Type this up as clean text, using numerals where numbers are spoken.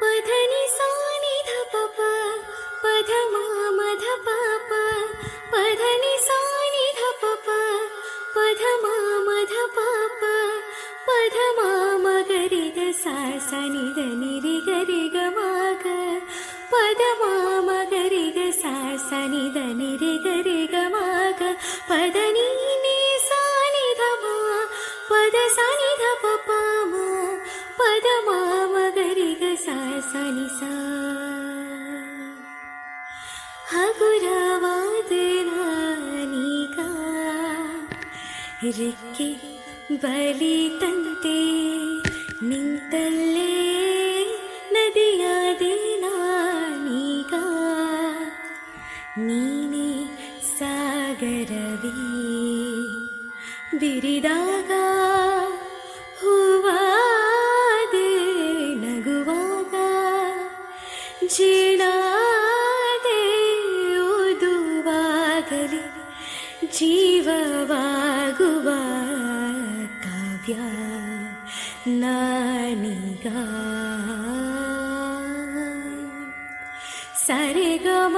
ಪಧನಿ ಸಾನಿ ಧ ಪಪ ಪಧ ಮಧ ಪಾಪ ಪಧನಿ ಸಾನಿ ಧ ಪಪ ಪಧ ಮಧ ಪಾಪ ಪಧ ಮಗರಿ ಗ ಸಾ ನಿ ದ ನಿ ರಿ ಗ ರಿ ಗ ಗ ಪದ ಮಗರಿ ಗ ಸಾ ನಿ ದ ನಿ ರಿ ಗ ರಿ ಗ ಗ ಪದ ನೀ ನಿ ಸಾ ನಿ ಧ ಮ ಪದ ಸಾ ನಿ ಧ ಪಪ ಮ ಪದ ಮಗರಿ ಗ ಸಾ ನಿ ಸಾ ಹಗುರವಾದ ನಾನೀಗ ರೆಕ್ಕೆ ಬಲಿತಂತೆ ನಿಂತಲ್ಲೇ ನದಿಯಾದೆ ನಾನೀಗ ನೀನೇ ಸಾಗರವೇ ಬಿರಿದಾಗ ಹೂವಾದೆ ನಗುವಾಗ ಜೀಣಾದೆ ಓದುವಾಗಲಿ ಜೀವವಾಗುವ ಕಾವ್ಯ ನಾನೀಗ ಸರಿಗಮ